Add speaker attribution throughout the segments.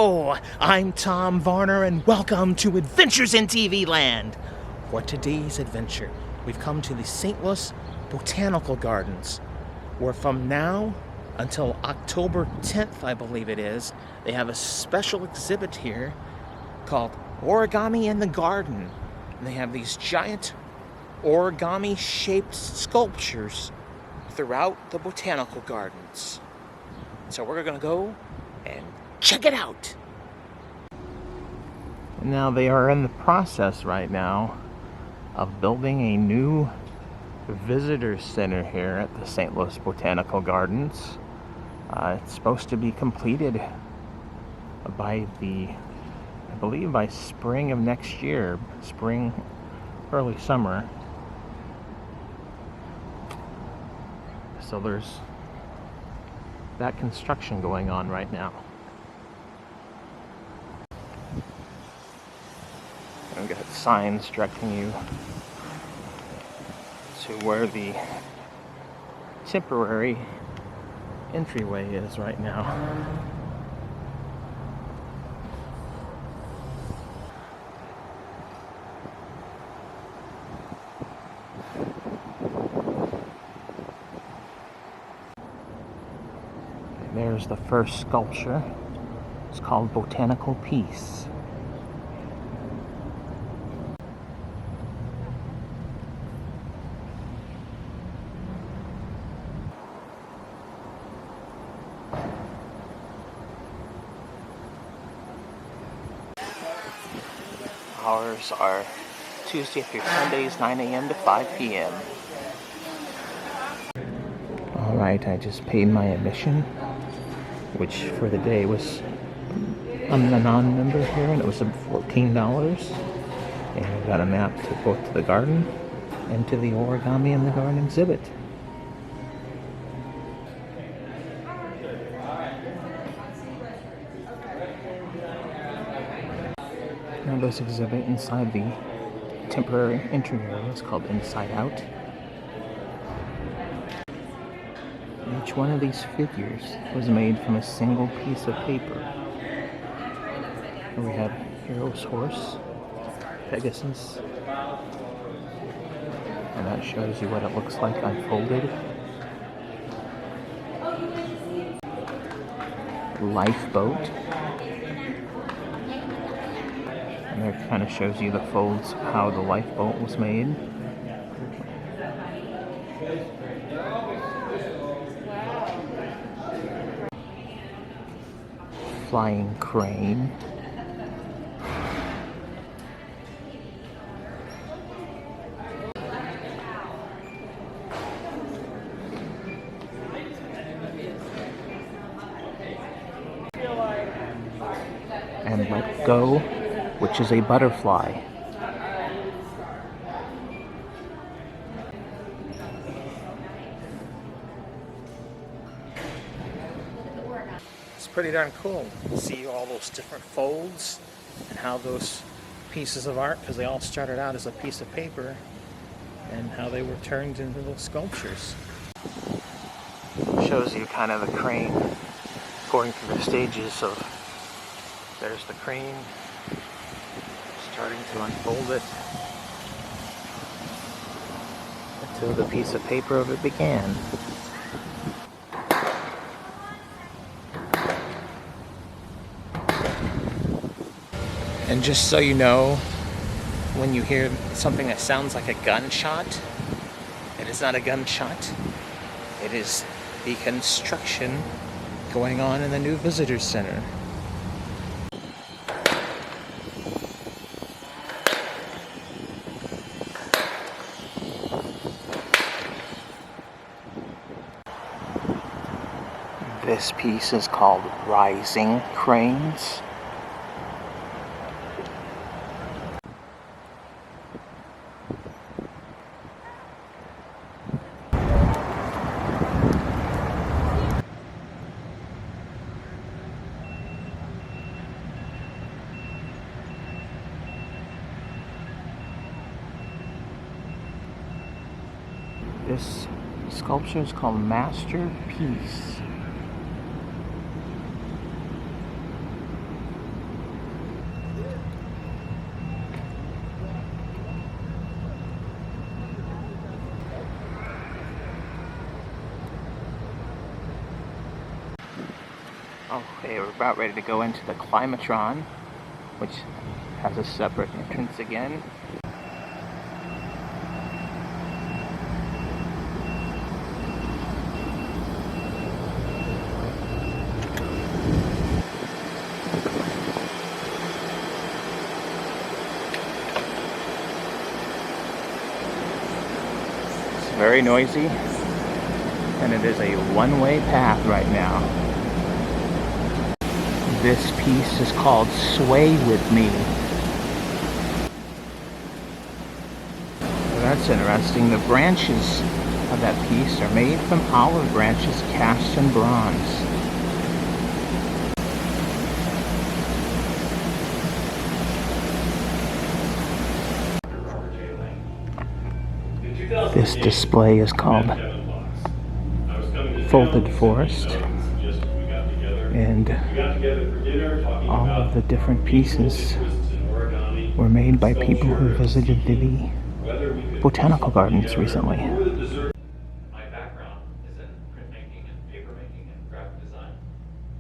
Speaker 1: Hello, I'm Tom Varner and welcome to Adventures in TV Land. For today's adventure, we've come to the St. Louis Botanical Gardens, where from now until October 10th, I believe it is, they have a special exhibit here called Origami in the Garden. And they have these giant origami-shaped sculptures throughout the botanical gardens. So we're gonna go and check it out. Now they are in the process right now of building a new visitor center here at the St. Louis Botanical Gardens. It's supposed to be completed by I believe by spring of next year, spring, early summer. So there's that construction going on right now. We've got signs directing you to where the temporary entryway is right now. And there's the first sculpture. It's called Botanical Peace. Hours are Tuesday through Sundays, 9 a.m. to 5 p.m. Alright, I just paid my admission, which for the day was, I'm a non-member here, and it was $14. And I got a map to both to the garden and to the Origami in the Garden exhibit. Now this exhibit inside the temporary entry area is called Inside Out. Each one of these figures was made from a single piece of paper. Here we have Hero's horse, Pegasus, and that shows you what it looks like unfolded. Lifeboat. And there kind of shows you the folds of how the lifeboat was made. Flying crane. And Let Go, which is a butterfly. It's pretty darn cool to see all those different folds and how those pieces of art, because they all started out as a piece of paper, and how they were turned into those sculptures. Shows you kind of the crane going through the stages of, there's the crane starting to unfold it until the piece of paper of it began. And just so you know, when you hear something that sounds like a gunshot, it is not a gunshot. It is the construction going on in the new visitor center. This piece is called Rising Cranes. This sculpture is called Masterpiece. Okay, we're about ready to go into the Climatron, which has a separate entrance again. It's very noisy, and it is a one-way path right now. This piece is called Sway With Me. Well, that's interesting. The branches of that piece are made from olive branches cast in bronze. This display is called Folded Forest, and all of the different pieces were made by people who visited the botanical gardens recently.
Speaker 2: My background is in printmaking and papermaking and graphic design,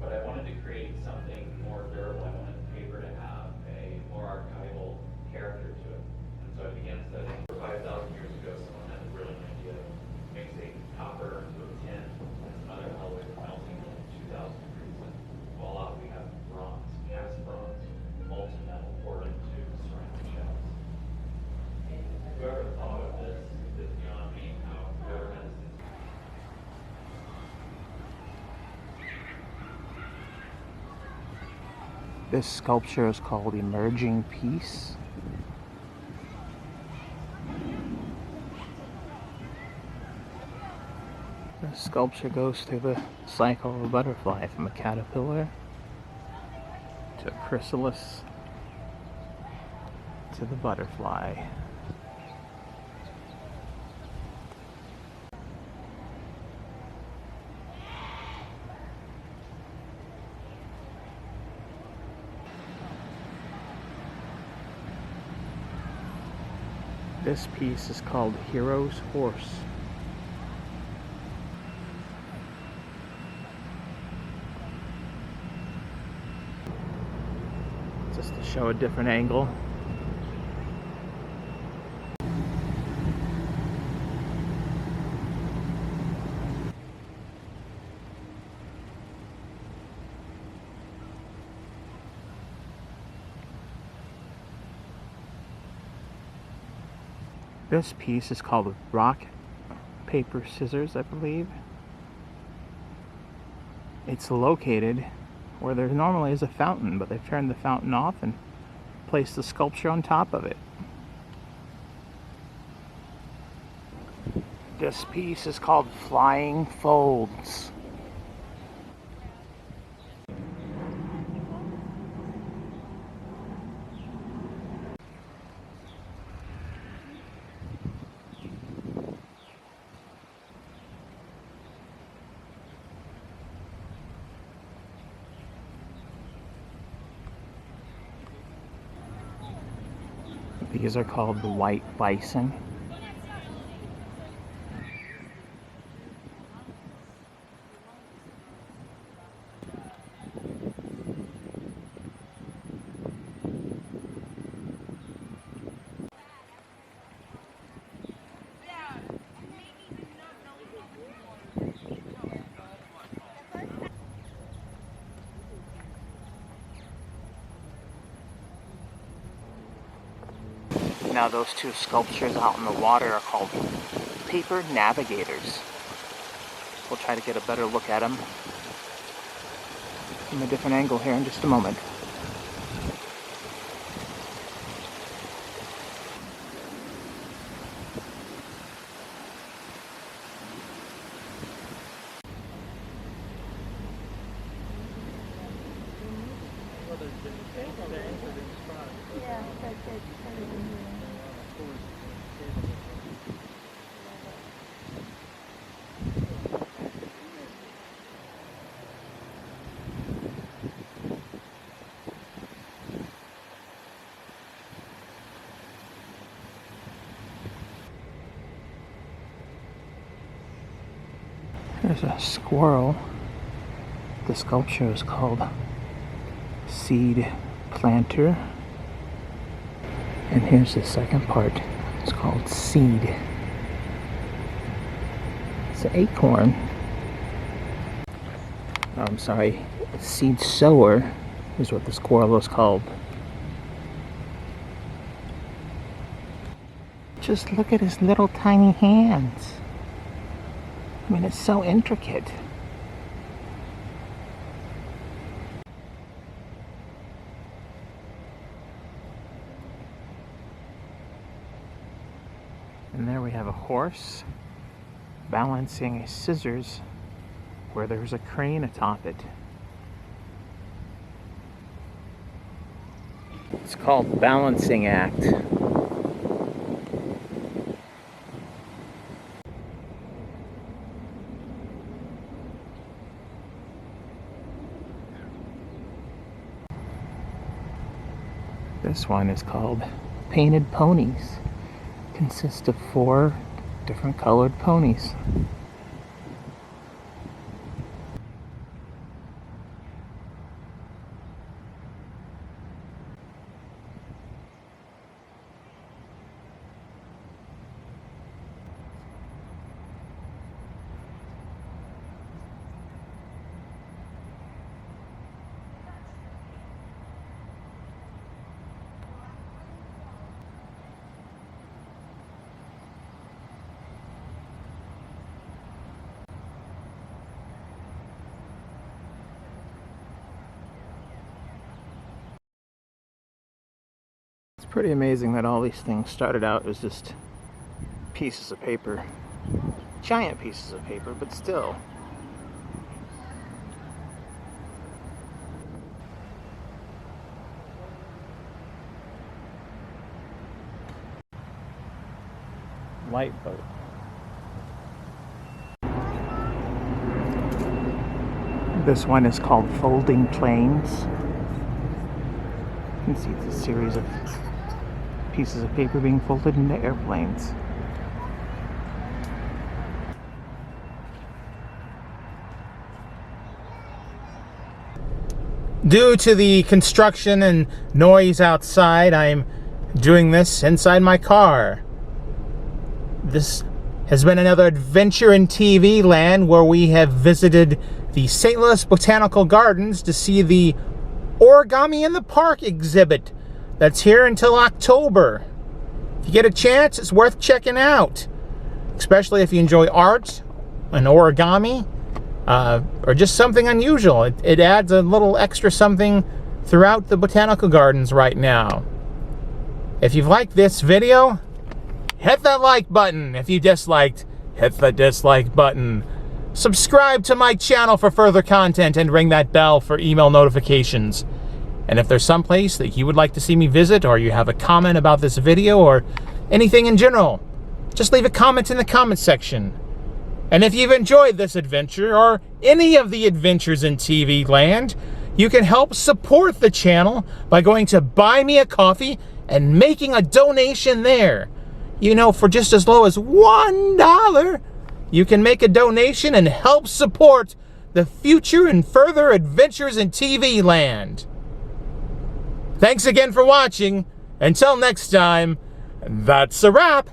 Speaker 2: but I wanted to create something more durable. I wanted paper to have a more archival character to it. And so I began studying. 5,000 years ago, someone had a brilliant idea of mixing copper with tin and some other alloys melting at 2,000 degrees. And voila, we have bronze, cast bronze, molten metal poured into ceramic shells. Whoever thought of this is beyond me. How whoever has this.
Speaker 1: This sculpture is called Emerging Peace. The sculpture goes through the cycle of a butterfly, from a caterpillar to a chrysalis to the butterfly. This piece is called Hero's Horse. Just to show a different angle. This piece is called Rock, Paper, Scissors, I believe. It's located where there normally is a fountain, but they've turned the fountain off and placed the sculpture on top of it. This piece is called Flying Folds. These are called the white bison. Now those two sculptures out in the water are called Paper Navigators. We'll try to get a better look at them from a different angle here in just a moment. There's a squirrel The sculpture is called Seed Planter. And here's the second part. It's called Seed. It's an acorn. Oh, I'm sorry. Seed Sower is what the squirrel is called. Just look at his little tiny hands. I mean, it's so intricate. And there we have a horse balancing a scissors where there's a crane atop it. It's called Balancing Act. This one is called Painted Ponies. Consists of 4 different colored ponies. It's pretty amazing that all these things started out as just pieces of paper. Giant pieces of paper, but still. Light boat. This one is called Folding Planes. You can see it's a series of pieces of paper being folded into airplanes. Due to the construction and noise outside, I'm doing this inside my car. This has been another adventure in TV land where we have visited the St. Louis Botanical Gardens to see the Origami in the Park exhibit that's here until October. If you get a chance, it's worth checking out, especially if you enjoy art and origami or just something unusual. It adds a little extra something throughout the botanical gardens right now. If you've liked this video, hit that like button. If you disliked, hit the dislike button. Subscribe to my channel for further content and ring that bell for email notifications. And if there's some place that you would like to see me visit, or you have a comment about this video or anything in general, just leave a comment in the comment section. And if you've enjoyed this adventure or any of the adventures in TV land, you can help support the channel by going to Buy Me a Coffee and making a donation there. You know, for just as low as $1, you can make a donation and help support the future and further adventures in TV land. Thanks again for watching. Until next time, that's a wrap.